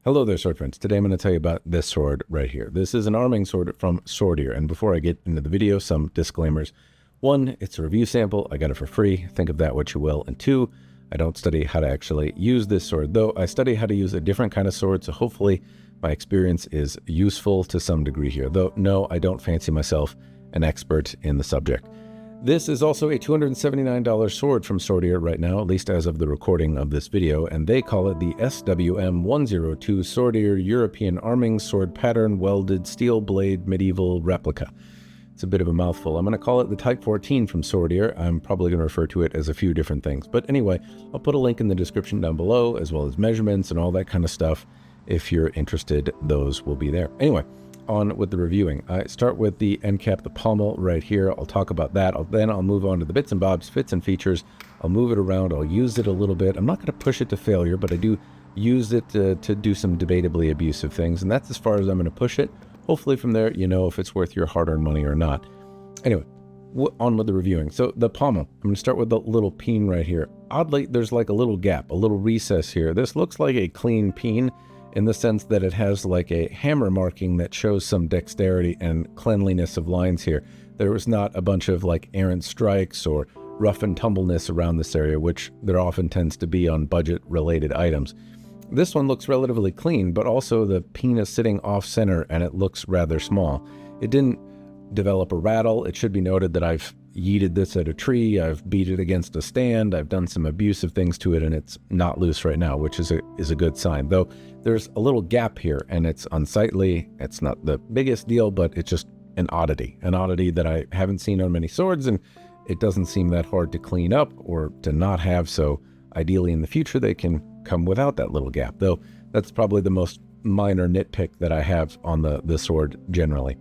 Hello there, sword friends. Today I'm going to tell you about this sword right here. This is an arming sword from Swordier, and before I get into the video, some disclaimers. One, it's a review sample. I got it for free. Think of that what you will. And two, I don't study how to actually use this sword, though I study how to use a different kind of sword, so hopefully my experience is useful to some degree here. Though, no, I don't fancy myself an expert in the subject. This is also a $279 sword from Swordier right now, at least as of the recording of this video, and they call it the SWM-102 Swordier European Arming Sword Pattern Welded Steel Blade Medieval Replica. It's a bit of a mouthful. I'm going to call it the Type 14 from Swordier. I'm probably going to refer to it as a few different things. But anyway, I'll put a link in the description down below, as well as measurements and all that kind of stuff. If you're interested, those will be there. Anyway, on with the reviewing. I start with the end cap, the pommel right here. I'll talk about that. Then I'll move on to the bits and bobs, fits and features. I'll move it around. I'll use it a little bit. I'm not going to push it to failure, but I do use it to do some debatably abusive things, and that's as far as I'm going to push it. Hopefully from there, you know if it's worth your hard-earned money or not. Anyway, on with the reviewing. So the pommel, I'm going to start with the little peen right here. Oddly, there's like a little gap, a little recess here. This looks like a clean peen, in the sense that it has like a hammer marking that shows some dexterity and cleanliness of lines here. There was not a bunch of like errant strikes or rough and tumbleness around this area, which there often tends to be on budget-related items. This one looks relatively clean, but also the peen is sitting off-center and it looks rather small. It didn't develop a rattle. It should be noted that I've yeeted this at a tree, I've beat it against a stand, I've done some abusive things to it, and it's not loose right now, which is a good sign. Though there's a little gap here, and it's unsightly. It's not the biggest deal, but it's just an oddity that I haven't seen on many swords, and it doesn't seem that hard to clean up or to not have, so ideally in the future they can come without that little gap, though that's probably the most minor nitpick that I have on the sword generally.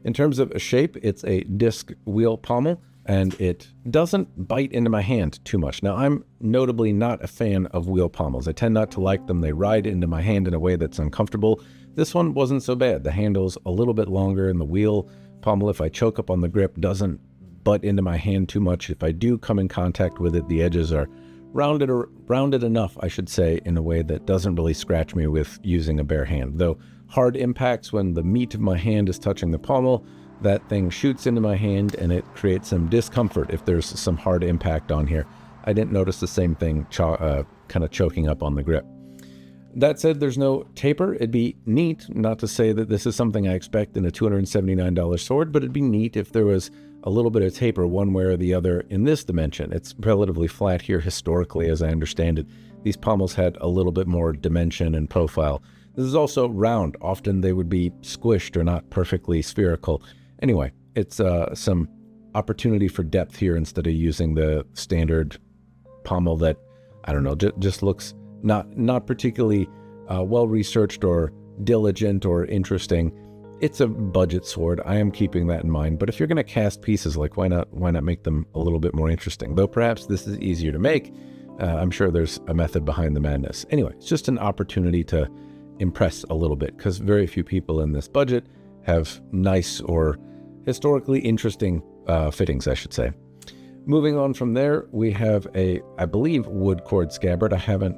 In terms of a shape, it's a disc wheel pommel, and it doesn't bite into my hand too much. Now, I'm notably not a fan of wheel pommels. I tend not to like them. They ride into my hand in a way that's uncomfortable. This one wasn't so bad. The handle's a little bit longer, and the wheel pommel, if I choke up on the grip, doesn't butt into my hand too much. If I do come in contact with it, the edges are rounded enough, I should say, in a way that doesn't really scratch me with using a bare hand. Though hard impacts, when the meat of my hand is touching the pommel, that thing shoots into my hand and it creates some discomfort if there's some hard impact on here. I didn't notice the same thing kind of choking up on the grip. That said, there's no taper. It'd be neat, not to say that this is something I expect in a $279 sword, but it'd be neat if there was a little bit of taper one way or the other in this dimension. It's relatively flat here historically, as I understand it. These pommels had a little bit more dimension and profile. This is also round. Often they would be squished or not perfectly spherical. Anyway, it's some opportunity for depth here instead of using the standard pommel that, I don't know, just looks not particularly well-researched or diligent or interesting. It's a budget sword. I am keeping that in mind. But if you're going to cast pieces, like why not make them a little bit more interesting? Though perhaps this is easier to make. I'm sure there's a method behind the madness. Anyway, it's just an opportunity to impress a little bit, because very few people in this budget have nice or historically interesting fittings, I should say. Moving on from there, we have a, I believe, wood cord scabbard. I haven't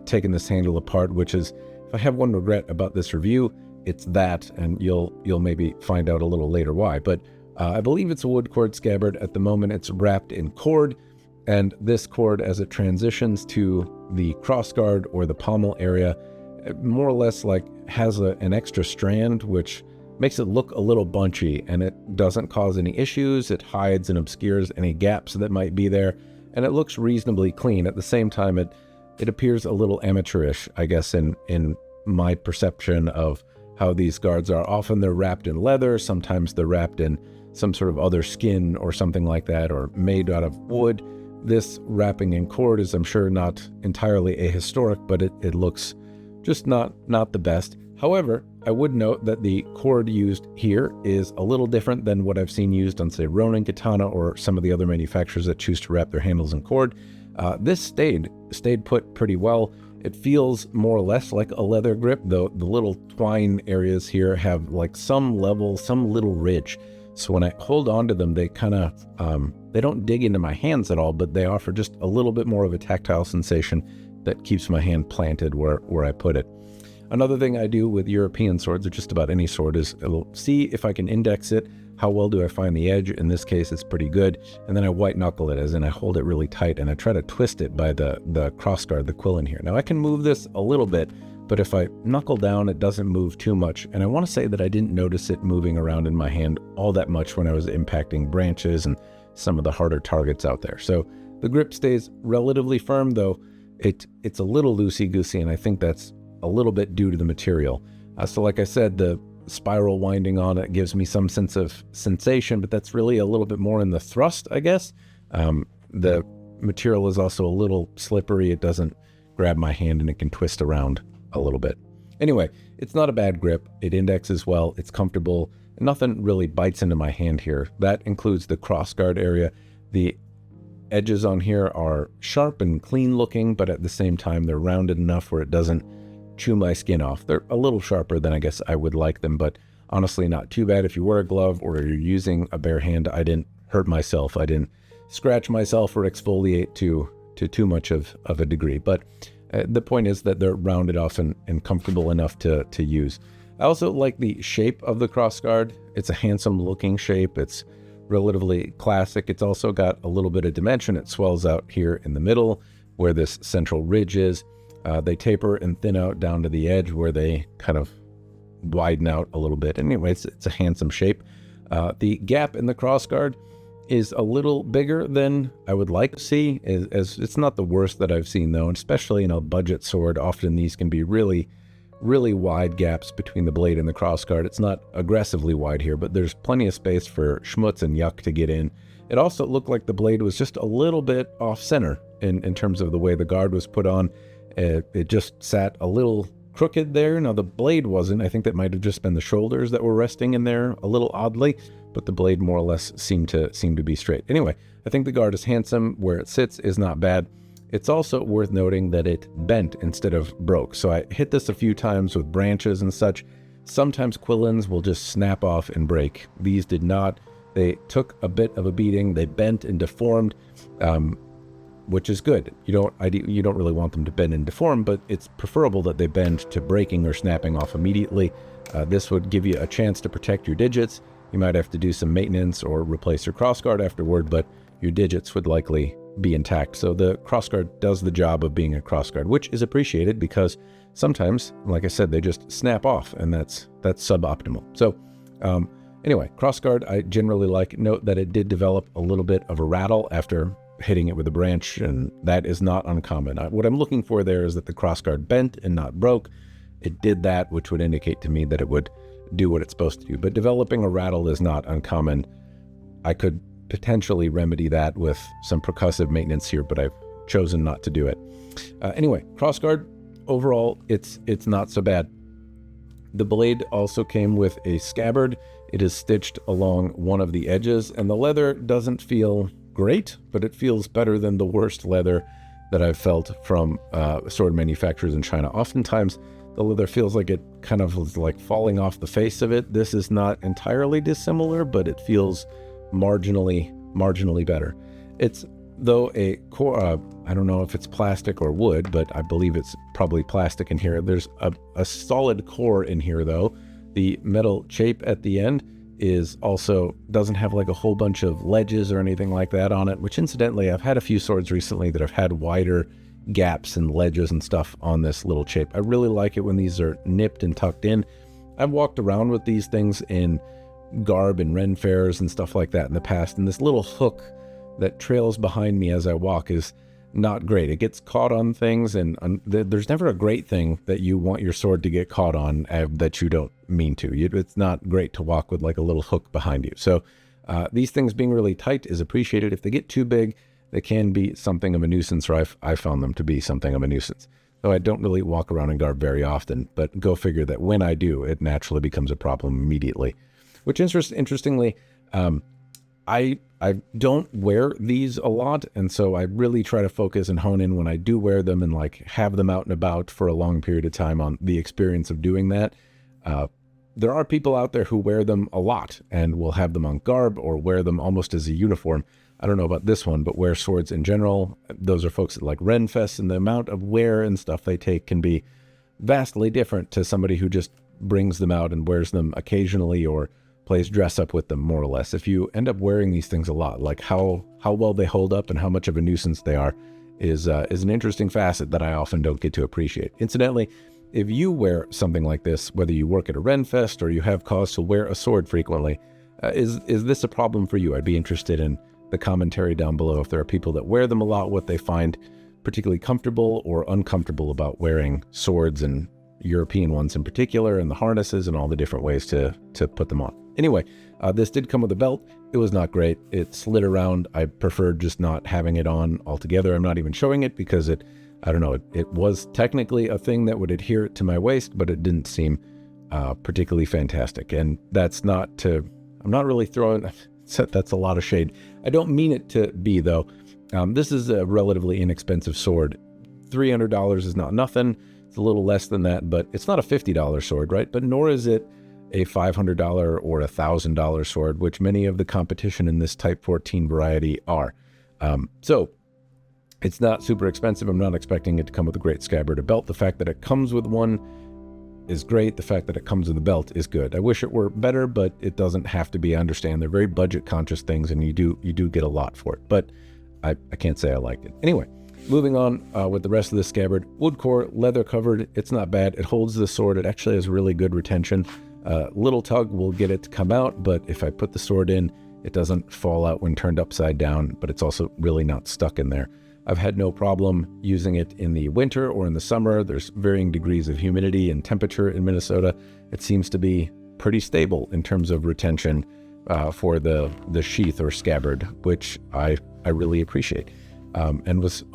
taken this handle apart, which is, if I have one regret about this review, it's that, and you'll maybe find out a little later why. But I believe it's a wood cord scabbard. At the moment, it's wrapped in cord, and this cord, as it transitions to the crossguard or the pommel area, more or less like has an extra strand, which makes it look a little bunchy, and it doesn't cause any issues. It hides and obscures any gaps that might be there, and it looks reasonably clean. At the same time, it appears a little amateurish, I guess, in my perception of how these guards are. Often they're wrapped in leather, sometimes they're wrapped in some sort of other skin or something like that, or made out of wood. This wrapping in cord is, I'm sure, not entirely ahistoric, but it looks just not the best. However, I would note that the cord used here is a little different than what I've seen used on, say, Ronin Katana or some of the other manufacturers that choose to wrap their handles in cord. This stayed put pretty well. It feels more or less like a leather grip, though the little twine areas here have like some little ridge. So when I hold on to them, they kind of, they don't dig into my hands at all, but they offer just a little bit more of a tactile sensation that keeps my hand planted where I put it. Another thing I do with European swords, or just about any sword, is I'll see if I can index it. How well do I find the edge? In this case, it's pretty good. And then I white knuckle it, as in I hold it really tight and I try to twist it by the crossguard, the quill in here. Now I can move this a little bit, but if I knuckle down, it doesn't move too much. And I want to say that I didn't notice it moving around in my hand all that much when I was impacting branches and some of the harder targets out there. So the grip stays relatively firm, though it's a little loosey-goosey, and I think that's a little bit due to the material. So like I said, the spiral winding on it gives me some sense of sensation, but that's really a little bit more in the thrust, I guess. The material is also a little slippery. It doesn't grab my hand and it can twist around a little bit. Anyway, it's not a bad grip. It indexes well. It's comfortable. Nothing really bites into my hand here. That includes the crossguard area. The edges on here are sharp and clean looking, but at the same time, they're rounded enough where it doesn't chew my skin off. They're a little sharper than I guess I would like them, but honestly not too bad. If you wear a glove or you're using a bare hand, I didn't hurt myself. I didn't scratch myself or exfoliate to too much of a degree. But the point is that they're rounded off and comfortable enough to use. I also like the shape of the crossguard. It's a handsome looking shape. It's relatively classic. It's also got a little bit of dimension. It swells out here in the middle where this central ridge is. They taper and thin out down to the edge where they kind of widen out a little bit. Anyway, it's a handsome shape. The gap in the crossguard is a little bigger than I would like to see. As it's not the worst that I've seen, though, and especially in a budget sword. Often these can be really wide gaps between the blade and the crossguard. It's not aggressively wide here, but there's plenty of space for schmutz and yuck to get in. It also looked like the blade was just a little bit off center in terms of the way the guard was put on. It just sat a little crooked there. Now the blade wasn't. I think that might have just been the shoulders that were resting in there a little oddly, but the blade more or less seemed to be straight. Anyway, I think the guard is handsome. Where it sits is not bad. It's also worth noting that it bent instead of broke. So I hit this a few times with branches and such. Sometimes quillins will just snap off and break. These did not. They took a bit of a beating. They bent and deformed, which is good. You don't really want them to bend and deform, but it's preferable that they bend to breaking or snapping off immediately. This would give you a chance to protect your digits. You might have to do some maintenance or replace your crossguard afterward, but your digits would likely be intact. So the crossguard does the job of being a crossguard, which is appreciated because sometimes, like I said, they just snap off, and that's suboptimal. So anyway, crossguard I generally like. Note that it did develop a little bit of a rattle after hitting it with a branch, and that is not uncommon. What I'm looking for there is that the crossguard bent and not broke. It did that, which would indicate to me that it would do what it's supposed to do. But developing a rattle is not uncommon. I could potentially remedy that with some percussive maintenance here, but I've chosen not to do it. Anyway, crossguard, overall, it's not so bad. The blade also came with a scabbard. It is stitched along one of the edges, and the leather doesn't feel great, but it feels better than the worst leather that I've felt from sword manufacturers in China. Oftentimes, the leather feels like it kind of is like falling off the face of it. This is not entirely dissimilar, but it feels marginally better. It's, though, a core, I don't know if it's plastic or wood, but I believe it's probably plastic in here. There's a solid core in here, though. The metal chape at the end is also doesn't have like a whole bunch of ledges or anything like that on it, which incidentally, I've had a few swords recently that have had wider gaps and ledges and stuff on this little chape. I really like it when these are nipped and tucked in. I've walked around with these things in garb and Ren fairs and stuff like that in the past, and this little hook that trails behind me as I walk is not great. It gets caught on things, and there's never a great thing that you want your sword to get caught on that you don't mean to. It's not great to walk with like a little hook behind you. So these things being really tight is appreciated. If they get too big, they can be something of a nuisance, or I found them to be something of a nuisance. Though I don't really walk around in garb very often, but go figure that when I do, it naturally becomes a problem immediately. Which interestingly, I don't wear these a lot, and so I really try to focus and hone in when I do wear them and like have them out and about for a long period of time on the experience of doing that. There are people out there who wear them a lot and will have them on garb or wear them almost as a uniform. I don't know about this one, but wear swords in general. Those are folks that like Renfest, and the amount of wear and stuff they take can be vastly different to somebody who just brings them out and wears them occasionally or plays dress up with them, more or less. If you end up wearing these things a lot, like how well they hold up and how much of a nuisance they are is an interesting facet that I often don't get to appreciate. Incidentally, if you wear something like this, whether you work at a Renfest or you have cause to wear a sword frequently, is this a problem for you? I'd be interested in the commentary down below if there are people that wear them a lot, what they find particularly comfortable or uncomfortable about wearing swords, and European ones in particular, and the harnesses and all the different ways to put them on. Anyway, this did come with a belt. It was not great. It slid around. I preferred just not having it on altogether. I'm not even showing it because it was technically a thing that would adhere to my waist, but it didn't seem particularly fantastic. And that's not to, I'm not really throwing, that's a lot of shade. I don't mean it to be, though. This is a relatively inexpensive sword. $300 is not nothing. It's a little less than that, but it's not a $50 sword, right? But nor is it a $500 or $1,000 sword, which many of the competition in this Type 14 variety are. So it's not super expensive. I'm not expecting it to come with a great scabbard or belt. The fact that it comes with one is great. The fact that it comes with a belt is good. I wish it were better, but it doesn't have to be. I understand they're very budget conscious things, and you do get a lot for it, but I can't say I liked it. Anyway, moving on with the rest of the scabbard. Wood core, leather covered. It's not bad. It holds the sword. It actually has really good retention. Little tug will get it to come out, but if I put the sword in, it doesn't fall out when turned upside down, but it's also really not stuck in there. I've had no problem using it in the winter or in the summer. There's varying degrees of humidity and temperature in Minnesota. It seems to be pretty stable in terms of retention for the sheath or scabbard, which I really appreciate, and was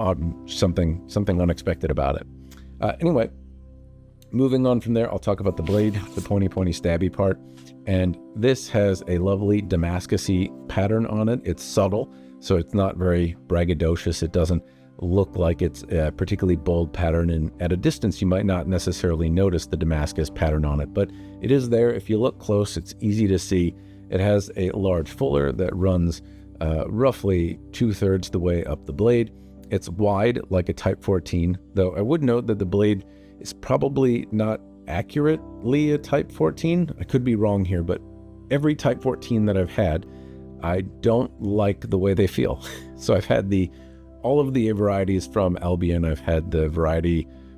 something unexpected about it. Anyway, moving on from there, I'll talk about the blade, the pointy stabby part. And this has a lovely Damascus-y pattern on it. It's subtle, so it's not very braggadocious. It doesn't look like it's a particularly bold pattern, and at a distance you might not necessarily notice the Damascus pattern on it, but it is there. If you look close, it's easy to see. It has a large fuller that runs roughly 2/3 the way up the blade. It's wide like a Type 14, though I would note that the blade is probably not accurately a Type 14. I could be wrong here, but every Type 14 that I've had, I don't like the way they feel. So I've had all of the varieties from Albion. I've had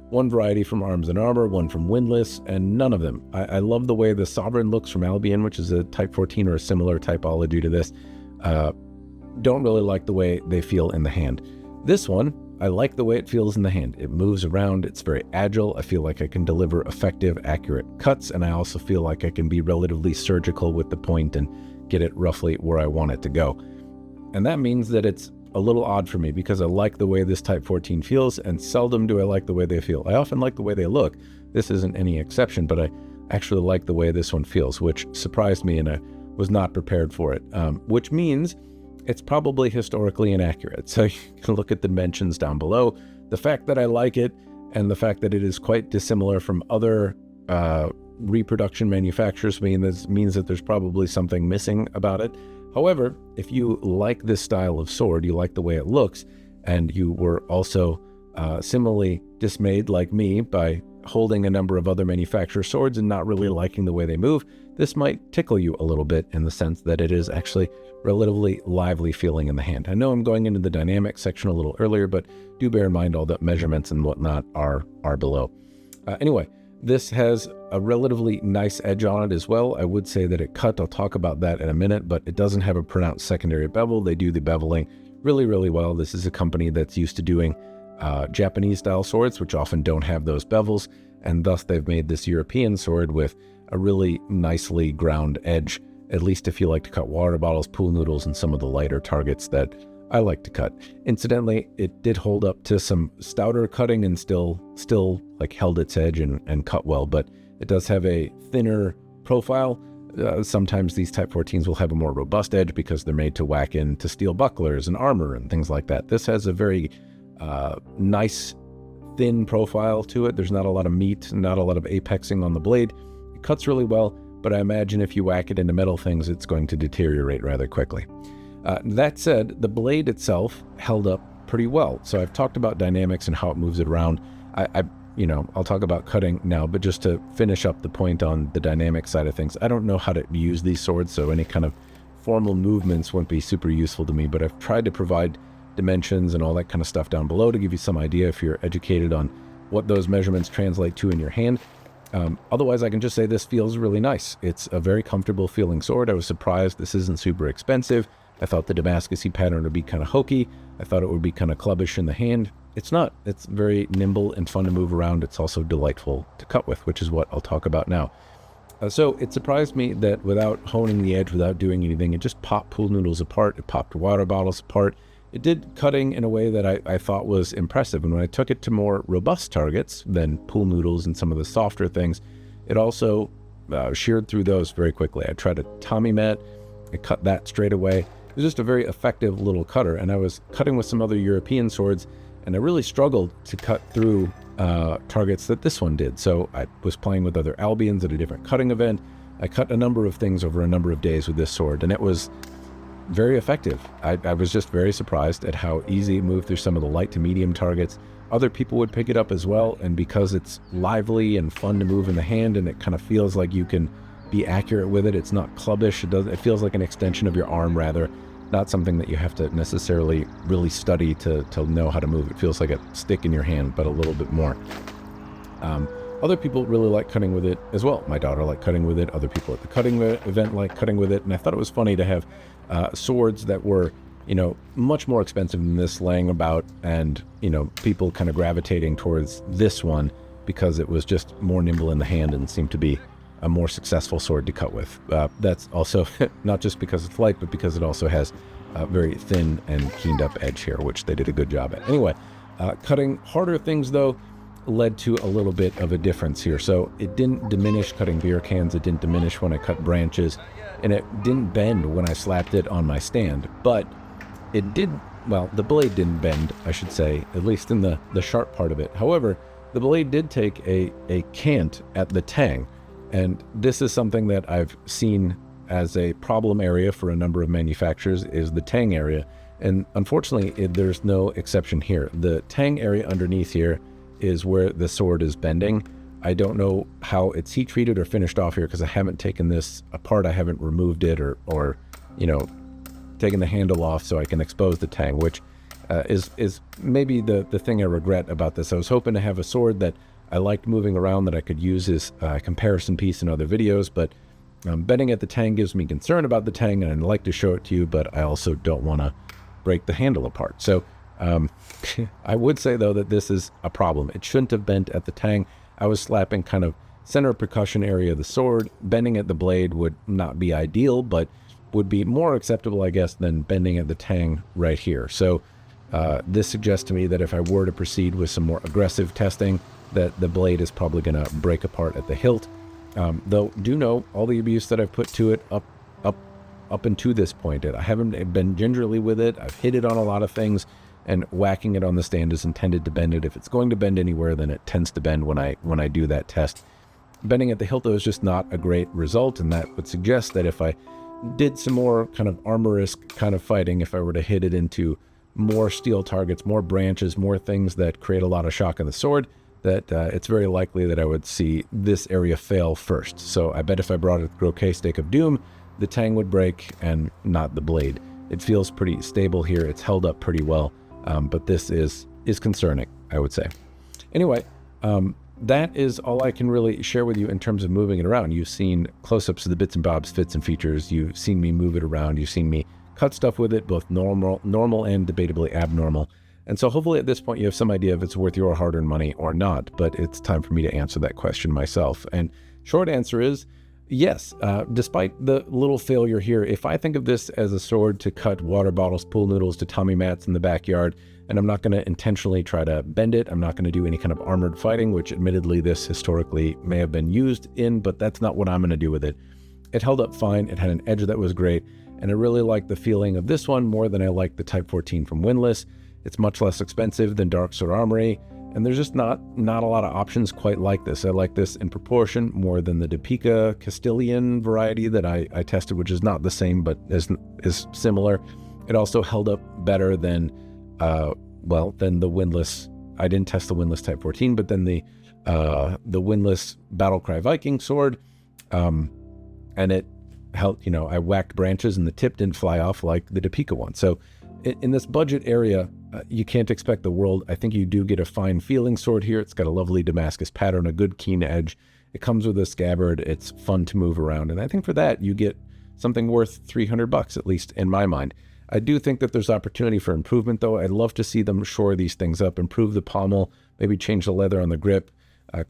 one variety from Arms and Armor, one from Windlass, and none of them. I love the way the Sovereign looks from Albion, which is a Type 14 or a similar typology to this. Don't really like the way they feel in the hand. This one, I like the way it feels in the hand. It moves around. It's very agile. I feel like I can deliver effective, accurate cuts, and I also feel like I can be relatively surgical with the point and get it roughly where I want it to go. And that means that it's a little odd for me because I like the way this Type 14 feels, and seldom do I like the way they feel. I often like the way they look. This isn't any exception, but I actually like the way this one feels, which surprised me, and I was not prepared for it, which means it's probably historically inaccurate. So you can look at the dimensions down below. The fact that I like it, and the fact that it is quite dissimilar from other reproduction manufacturers means that there's probably something missing about it. However, if you like this style of sword, you like the way it looks, and you were also similarly dismayed like me by holding a number of other manufacturer swords and not really liking the way they move, this might tickle you a little bit in the sense that it is actually relatively lively feeling in the hand. I know I'm going into the dynamic section a little earlier, but do bear in mind all the measurements and whatnot are below. Anyway, this has a relatively nice edge on it as well. I would say that it cut. I'll talk about that in a minute, but it doesn't have a pronounced secondary bevel. They do the beveling really, really well. This is a company that's used to doing Japanese style swords, which often don't have those bevels, and thus they've made this European sword with a really nicely ground edge, at least if you like to cut water bottles, pool noodles, and some of the lighter targets that I like to cut. Incidentally, it did hold up to some stouter cutting and still like held its edge and cut well, but it does have a thinner profile. Sometimes these Type 14s will have a more robust edge because they're made to whack into steel bucklers and armor and things like that. This has a very nice thin profile to it. There's not a lot of meat, not a lot of apexing on the blade. It cuts really well, but I imagine if you whack it into metal things, it's going to deteriorate rather quickly. That said, the blade itself held up pretty well. So I've talked about dynamics and how it moves it around. I I'll talk about cutting now, but just to finish up the point on the dynamic side of things, I don't know how to use these swords, so any kind of formal movements won't be super useful to me, but I've tried to provide dimensions and all that kind of stuff down below to give you some idea if you're educated on what those measurements translate to in your hand. Otherwise, I can just say this feels really nice. It's a very comfortable feeling sword. I was surprised this isn't super expensive. I thought the Damascus-y pattern would be kind of hokey. I thought it would be kind of clubbish in the hand. It's not. It's very nimble and fun to move around. It's also delightful to cut with, which is what I'll talk about now. So it surprised me that without honing the edge, without doing anything, it just popped pool noodles apart. It popped water bottles apart. It did cutting in a way that I thought was impressive. And when I took it to more robust targets than pool noodles and some of the softer things, it also sheared through those very quickly. I tried a Tommy mat. I cut that straight away. It was just a very effective little cutter. And I was cutting with some other European swords, and I really struggled to cut through targets that this one did. So I was playing with other Albions at a different cutting event. I cut a number of things over a number of days with this sword, and it was very effective. I was just very surprised at how easy it moved through some of the light to medium targets. Other people would pick it up as well, and because it's lively and fun to move in the hand, and it kind of feels like you can be accurate with it, it's not clubbish. It feels like an extension of your arm rather, not something that you have to necessarily really study to know how to move. It feels like a stick in your hand, but a little bit more. Other people really like cutting with it as well. My daughter liked cutting with it. Other people at the cutting event like cutting with it. And I thought it was funny to have swords that were, much more expensive than this laying about, and, people kind of gravitating towards this one because it was just more nimble in the hand and seemed to be a more successful sword to cut with. That's also not just because it's light, but because it also has a very thin and keened up edge here, which they did a good job at. Anyway, cutting harder things, though, led to a little bit of a difference here. So it didn't diminish cutting beer cans, it didn't diminish when I cut branches, and it didn't bend when I slapped it on my stand. But it did, well, the blade didn't bend, I should say, at least in the sharp part of it. However, the blade did take a cant at the tang, and this is something that I've seen as a problem area for a number of manufacturers, is the tang area. And unfortunately, there's no exception here. The tang area underneath here is where the sword is bending. I don't know how it's heat treated or finished off here because I haven't taken this apart. I haven't removed it or taken the handle off so I can expose the tang, which is maybe the thing I regret about this. I was hoping to have a sword that I liked moving around, that I could use as a comparison piece in other videos, but bending at the tang gives me concern about the tang, and I'd like to show it to you, but I also don't want to break the handle apart. So I would say, though, that this is a problem. It shouldn't have bent at the tang. I was slapping kind of center of percussion area of the sword. Bending at the blade would not be ideal, but would be more acceptable, I guess, than bending at the tang right here. So this suggests to me that if I were to proceed with some more aggressive testing, that the blade is probably going to break apart at the hilt. Though do know all the abuse that I've put to it up until this point. I haven't been gingerly with it. I've hit it on a lot of things, and whacking it on the stand is intended to bend it. If it's going to bend anywhere, then it tends to bend when I do that test. Bending at the hilt, though, is just not a great result, and that would suggest that if I did some more kind of armor-esque kind of fighting, if I were to hit it into more steel targets, more branches, more things that create a lot of shock in the sword, that it's very likely that I would see this area fail first. So I bet if I brought it the Croquet Stake of Doom, the tang would break and not the blade. It feels pretty stable here. It's held up pretty well, but this is concerning, I would say. Anyway, that is all I can really share with you in terms of moving it around. You've seen close-ups of the bits and bobs, fits and features. You've seen me move it around. You've seen me cut stuff with it, both normal and debatably abnormal. And so hopefully at this point you have some idea if it's worth your hard-earned money or not, but it's time for me to answer that question myself. And short answer is yes. Despite the little failure here, if I think of this as a sword to cut water bottles, pool noodles to Tommy mats in the backyard, and I'm not going to intentionally try to bend it, I'm not going to do any kind of armored fighting, which admittedly this historically may have been used in, but that's not what I'm going to do with it. It held up fine. It had an edge that was great, and I really like the feeling of this one more than I like the Type 14 from Windlass. It's much less expensive than Dark Sword Armory, and there's just not a lot of options quite like this. I like this in proportion more than the Depica Castilian variety that I tested, which is not the same, but is similar. It also held up better than the Windlass. I didn't test the Windlass Type 14, but then the the windless Battlecry Viking sword, and it helped, I whacked branches and the tip didn't fly off like the Depika one. So in this budget area, you can't expect the world. I think you do get a fine feeling sword here. It's got a lovely Damascus pattern, a good keen edge. It comes with a scabbard. It's fun to move around. And I think for that, you get something worth $300, at least in my mind. I do think that there's opportunity for improvement, though. I'd love to see them shore these things up, improve the pommel, maybe change the leather on the grip,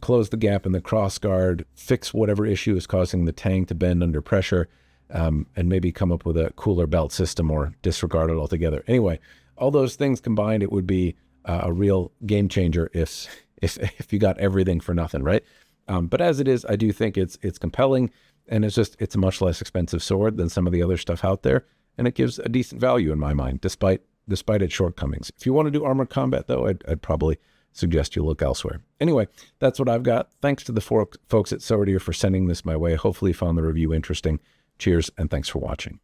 close the gap in the crossguard, fix whatever issue is causing the tang to bend under pressure, and maybe come up with a cooler belt system or disregard it altogether. Anyway, all those things combined, it would be a real game changer if you got everything for nothing, right? But as it is, I do think it's compelling, and it's a much less expensive sword than some of the other stuff out there, and it gives a decent value in my mind, despite its shortcomings. If you want to do armored combat, though, I'd probably suggest you look elsewhere. Anyway, that's what I've got. Thanks to the folks at Swordier for sending this my way. Hopefully you found the review interesting. Cheers, and thanks for watching.